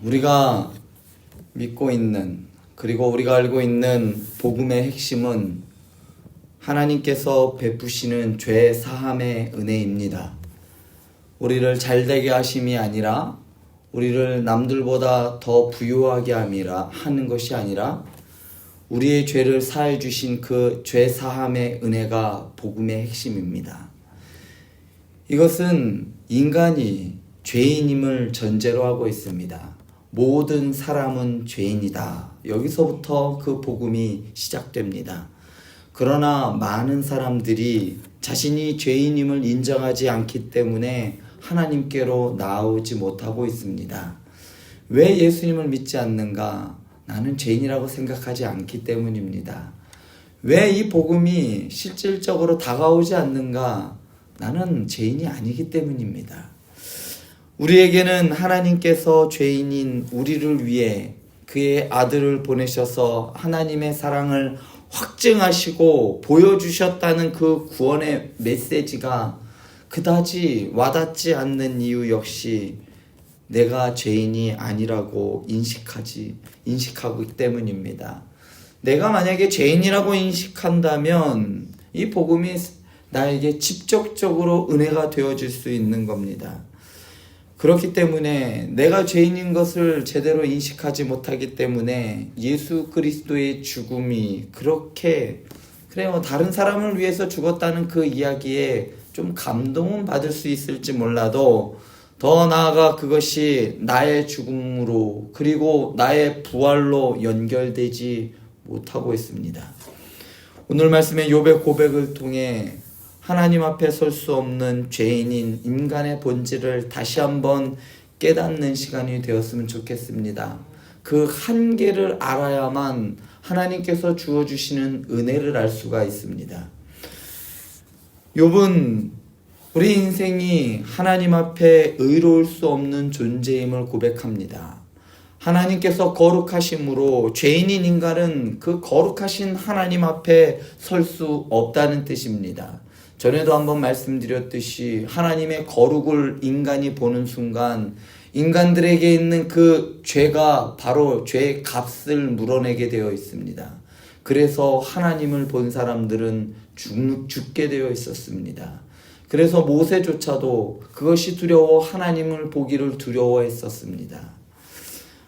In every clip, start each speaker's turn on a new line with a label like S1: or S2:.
S1: 우리가 믿고 있는, 그리고 우리가 알고 있는 복음의 핵심은 하나님께서 베푸시는 죄 사함의 은혜입니다. 우리를 잘되게 하심이 아니라, 우리를 남들보다 더 부유하게 하는 것이 아니라, 우리의 죄를 사해 주신 그 죄 사함의 은혜가 복음의 핵심입니다. 이것은 인간이 죄인임을 전제로 하고 있습니다. 모든 사람은 죄인이다. 여기서부터 그 복음이 시작됩니다. 그러나 많은 사람들이 자신이 죄인임을 인정하지 않기 때문에 하나님께로 나아오지 못하고 있습니다. 왜 예수님을 믿지 않는가? 나는 죄인이라고 생각하지 않기 때문입니다. 왜 이 복음이 실질적으로 다가오지 않는가? 나는 죄인이 아니기 때문입니다. 우리에게는 하나님께서 죄인인 우리를 위해 그의 아들을 보내셔서 하나님의 사랑을 확증하시고 보여주셨다는 그 구원의 메시지가 그다지 와닿지 않는 이유 역시 내가 죄인이 아니라고 인식하기 때문입니다. 내가 만약에 죄인이라고 인식한다면 이 복음이 나에게 직접적으로 은혜가 되어줄 수 있는 겁니다. 그렇기 때문에 내가 죄인인 것을 제대로 인식하지 못하기 때문에 예수 그리스도의 죽음이 그렇게 다른 사람을 위해서 죽었다는 그 이야기에 좀 감동은 받을 수 있을지 몰라도 더 나아가 그것이 나의 죽음으로 그리고 나의 부활로 연결되지 못하고 있습니다. 오늘 말씀의 욥의 고백을 통해 하나님 앞에 설 수 없는 죄인인 인간의 본질을 다시 한번 깨닫는 시간이 되었으면 좋겠습니다. 그 한계를 알아야만 하나님께서 주어주시는 은혜를 알 수가 있습니다. 욥은 우리 인생이 하나님 앞에 의로울 수 없는 존재임을 고백합니다. 하나님께서 거룩하심으로 죄인인 인간은 그 거룩하신 하나님 앞에 설 수 없다는 뜻입니다. 전에도 한번 말씀드렸듯이 하나님의 거룩을 인간이 보는 순간 인간들에게 있는 그 죄가 바로 죄의 값을 물어내게 되어 있습니다. 그래서 하나님을 본 사람들은 죽게 되어 있었습니다. 그래서 모세조차도 그것이 두려워 하나님을 보기를 두려워했었습니다.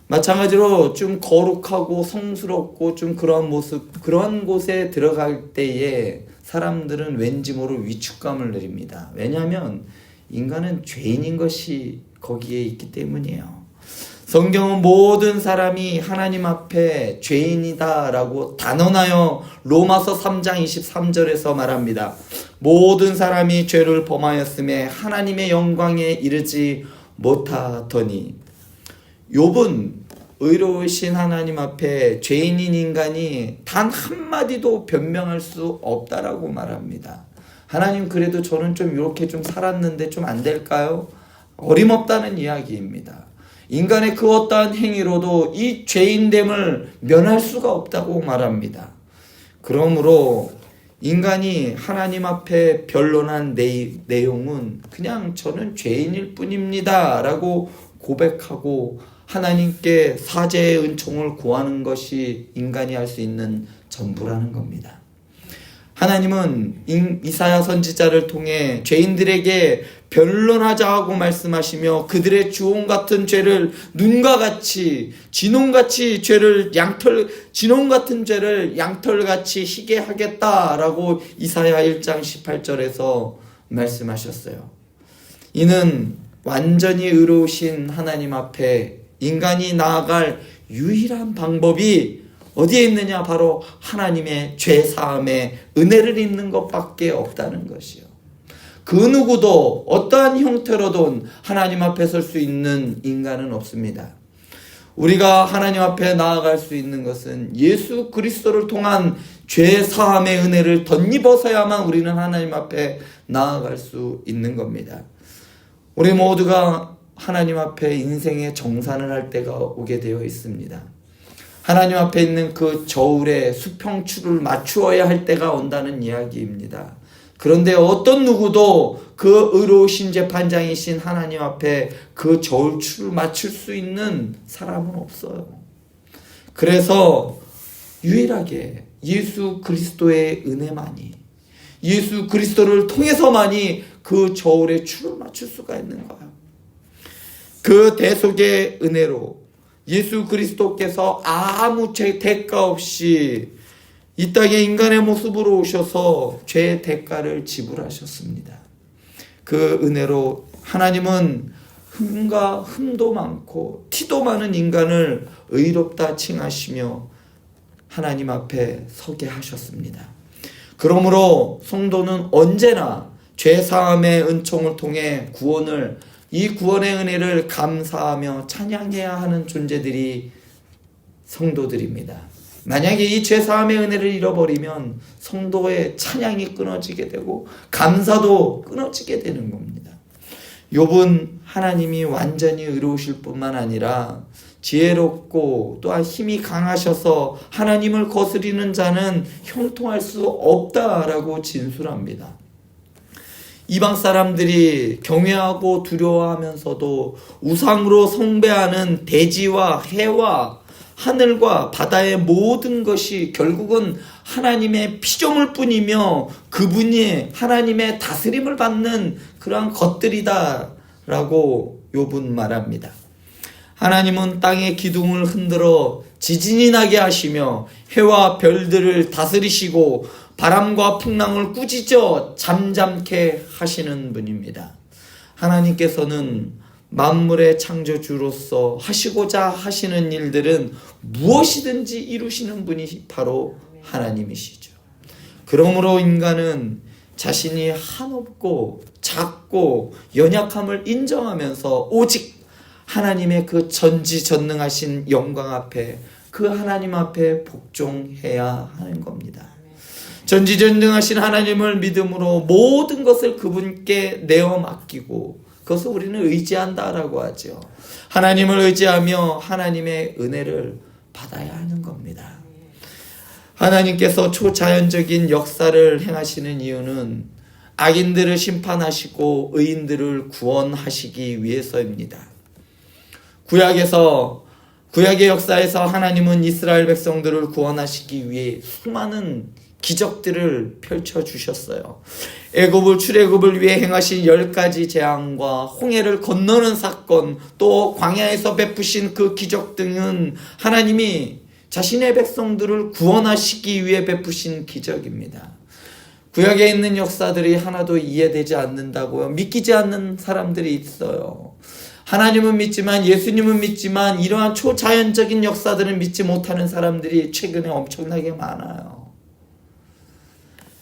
S1: 마찬가지로 좀 거룩하고 성스럽고 좀 그러한 곳에 들어갈 때에 사람들은 왠지 모를 위축감을 느낍니다. 왜냐하면 인간은 죄인인 것이 거기에 있기 때문이에요. 성경은 모든 사람이 하나님 앞에 죄인이다라고 단언하여 로마서 3장 23절에서 말합니다. 모든 사람이 죄를 범하였음에 하나님의 영광에 이르지 못하더니. 욥은 의로우신 하나님 앞에 죄인인 인간이 단 한마디도 변명할 수 없다라고 말합니다. 하나님, 그래도 저는 좀 이렇게 좀 살았는데 좀 안 될까요? 어림없다는 이야기입니다. 인간의 그 어떠한 행위로도 이 죄인됨을 면할 수가 없다고 말합니다. 그러므로 인간이 하나님 앞에 변론한 내용은 그냥 저는 죄인일 뿐입니다 라고 고백하고 하나님께 사죄의 은총을 구하는 것이 인간이 할 수 있는 전부라는 겁니다. 하나님은 이사야 선지자를 통해 죄인들에게 변론하자 하고 말씀하시며 그들의 주홍 같은 죄를 눈과 같이 진홍 같은 죄를 양털같이 희게 하겠다라고 이사야 1장 18절에서 말씀하셨어요. 이는 완전히 의로우신 하나님 앞에 인간이 나아갈 유일한 방법이 어디에 있느냐? 바로 하나님의 죄 사함의 은혜를 입는 것밖에 없다는 것이요. 그 누구도 어떠한 형태로든 하나님 앞에 설 수 있는 인간은 없습니다. 우리가 하나님 앞에 나아갈 수 있는 것은 예수 그리스도를 통한 죄 사함의 은혜를 덧입어서야만 우리는 하나님 앞에 나아갈 수 있는 겁니다. 우리 모두가 하나님 앞에 인생의 정산을 할 때가 오게 되어 있습니다. 하나님 앞에 있는 그 저울에 수평추를 맞추어야 할 때가 온다는 이야기입니다. 그런데 어떤 누구도 그 의로우신 재판장이신 하나님 앞에 그 저울추를 맞출 수 있는 사람은 없어요. 그래서 유일하게 예수 그리스도의 은혜만이, 예수 그리스도를 통해서만이 그 저울의 추를 맞출 수가 있는 거예요. 그 대속의 은혜로 예수 그리스도께서 아무 죄 대가 없이 이 땅에 인간의 모습으로 오셔서 죄의 대가를 지불하셨습니다. 그 은혜로 하나님은 흠도 많고 티도 많은 인간을 의롭다 칭하시며 하나님 앞에 서게 하셨습니다. 그러므로 성도는 언제나 죄사함의 은총을 통해 이 구원의 은혜를 감사하며 찬양해야 하는 존재들이 성도들입니다. 만약에 이 죄사함의 은혜를 잃어버리면 성도의 찬양이 끊어지게 되고 감사도 끊어지게 되는 겁니다. 욥은 하나님이 완전히 의로우실 뿐만 아니라 지혜롭고 또한 힘이 강하셔서 하나님을 거스리는 자는 형통할 수 없다라고 진술합니다. 이방 사람들이 경외하고 두려워하면서도 우상으로 숭배하는 대지와 해와 하늘과 바다의 모든 것이 결국은 하나님의 피조물 뿐이며 그분이 하나님의 다스림을 받는 그러한 것들이다 라고 욥은 말합니다. 하나님은 땅의 기둥을 흔들어 지진이 나게 하시며 해와 별들을 다스리시고 바람과 풍랑을 꾸짖어 잠잠케 하시는 분입니다. 하나님께서는 만물의 창조주로서 하시고자 하시는 일들은 무엇이든지 이루시는 분이 바로 하나님이시죠. 그러므로 인간은 자신이 한없고 작고 연약함을 인정하면서 오직 하나님의 그 전지전능하신 영광 앞에 그 하나님 앞에 복종해야 하는 겁니다. 전지전능하신 하나님을 믿음으로 모든 것을 그분께 내어 맡기고 그것을 우리는 의지한다라고 하죠. 하나님을 의지하며 하나님의 은혜를 받아야 하는 겁니다. 하나님께서 초자연적인 역사를 행하시는 이유는 악인들을 심판하시고 의인들을 구원하시기 위해서입니다. 구약의 역사에서 하나님은 이스라엘 백성들을 구원하시기 위해 수많은 기적들을 펼쳐주셨어요. 출애굽을 위해 행하신 10가지 재앙과 홍해를 건너는 사건, 또 광야에서 베푸신 그 기적 등은 하나님이 자신의 백성들을 구원하시기 위해 베푸신 기적입니다. 구약에 있는 역사들이 하나도 이해되지 않는다고요. 믿기지 않는 사람들이 있어요. 하나님은 믿지만, 예수님은 믿지만 이러한 초자연적인 역사들은 믿지 못하는 사람들이 최근에 엄청나게 많아요.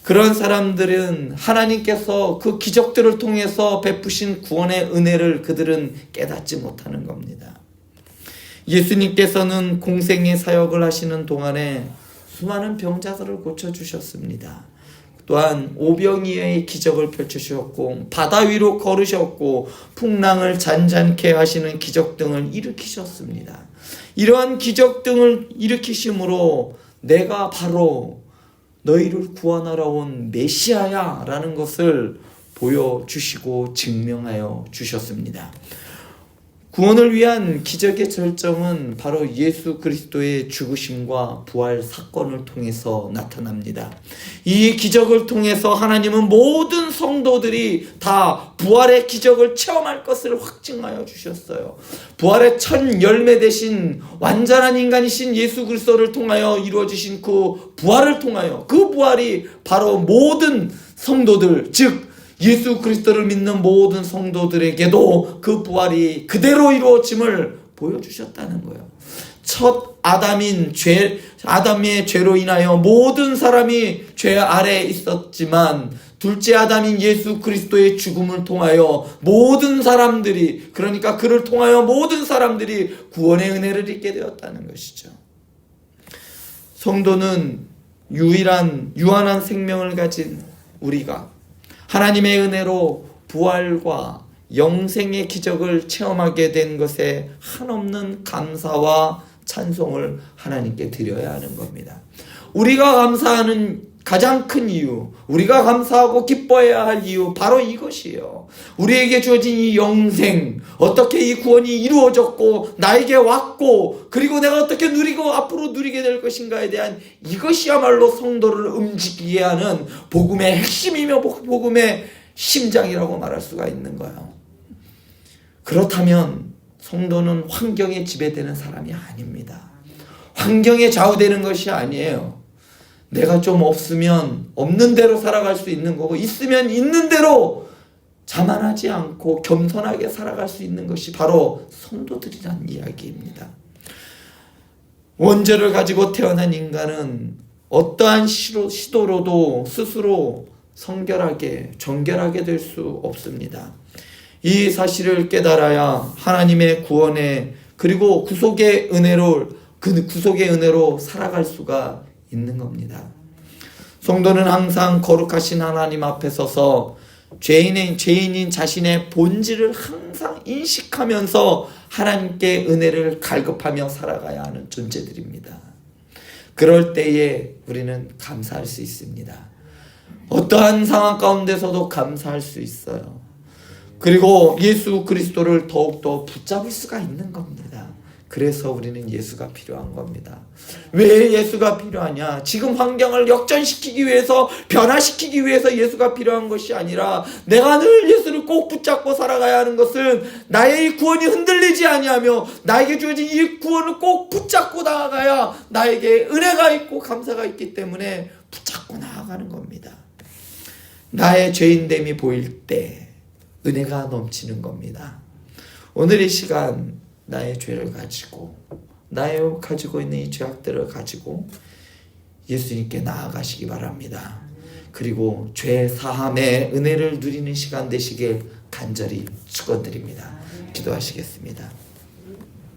S1: 그런 사람들은 하나님께서 그 기적들을 통해서 베푸신 구원의 은혜를 그들은 깨닫지 못하는 겁니다. 예수님께서는 공생의 사역을 하시는 동안에 수많은 병자들을 고쳐주셨습니다. 또한 오병이어의 기적을 펼쳐주셨고 바다 위로 걸으셨고 풍랑을 잔잔케 하시는 기적 등을 일으키셨습니다. 이러한 기적 등을 일으키심으로 내가 바로 너희를 구원하러 온 메시아야 라는 것을 보여주시고 증명하여 주셨습니다. 구원을 위한 기적의 절정은 바로 예수 그리스도의 죽으심과 부활 사건을 통해서 나타납니다. 이 기적을 통해서 하나님은 모든 성도들이 다 부활의 기적을 체험할 것을 확증하여 주셨어요. 부활의 첫 열매 되신 완전한 인간이신 예수 그리스도를 통하여 이루어지신 그 부활을 통하여 그 부활이 바로 모든 성도들, 즉 예수 그리스도를 믿는 모든 성도들에게도 그 부활이 그대로 이루어짐을 보여주셨다는 거예요. 첫 아담의 죄로 인하여 모든 사람이 죄 아래에 있었지만 둘째 아담인 예수 그리스도의 죽음을 통하여 모든 사람들이, 그러니까 그를 통하여 모든 사람들이 구원의 은혜를 입게 되었다는 것이죠. 성도는 유한한 생명을 가진 우리가 하나님의 은혜로 부활과 영생의 기적을 체험하게 된 것에 한없는 감사와 찬송을 하나님께 드려야 하는 겁니다. 우리가 감사하는 가장 큰 이유, 우리가 감사하고 기뻐해야 할 이유 바로 이것이에요. 우리에게 주어진 이 영생, 어떻게 이 구원이 이루어졌고 나에게 왔고 그리고 내가 어떻게 누리고 앞으로 누리게 될 것인가에 대한 이것이야말로 성도를 움직이게 하는 복음의 핵심이며 복음의 심장이라고 말할 수가 있는 거예요. 그렇다면 성도는 환경에 지배되는 사람이 아닙니다. 환경에 좌우되는 것이 아니에요. 내가 좀 없으면 없는 대로 살아갈 수 있는 거고 있으면 있는 대로 자만하지 않고 겸손하게 살아갈 수 있는 것이 바로 성도들이란 이야기입니다. 원죄를 가지고 태어난 인간은 어떠한 시도로도 스스로 성결하게 정결하게 될 수 없습니다. 이 사실을 깨달아야 하나님의 구원에 그리고 구속의 은혜로 살아갈 수가 있는 겁니다. 성도는 항상 거룩하신 하나님 앞에 서서 죄인인 자신의 본질을 항상 인식하면서 하나님께 은혜를 갈급하며 살아가야 하는 존재들입니다. 그럴 때에 우리는 감사할 수 있습니다. 어떠한 상황 가운데서도 감사할 수 있어요. 그리고 예수 그리스도를 더욱더 붙잡을 수가 있는 겁니다. 그래서 우리는 예수가 필요한 겁니다. 왜 예수가 필요하냐? 지금 환경을 역전시키기 위해서, 변화시키기 위해서 예수가 필요한 것이 아니라 내가 늘 예수를 꼭 붙잡고 살아가야 하는 것은 나의 구원이 흔들리지 아니하며 나에게 주어진 이 구원을 꼭 붙잡고 나아가야 나에게 은혜가 있고 감사가 있기 때문에 붙잡고 나아가는 겁니다. 나의 죄인됨이 보일 때 은혜가 넘치는 겁니다. 오늘 이 시간 나의 죄를 가지고 나의 가지고 있는 이 죄악들을 가지고 예수님께 나아가시기 바랍니다. 그리고 죄 사함의 은혜를 누리는 시간 되시길 간절히 축원드립니다. 기도하시겠습니다.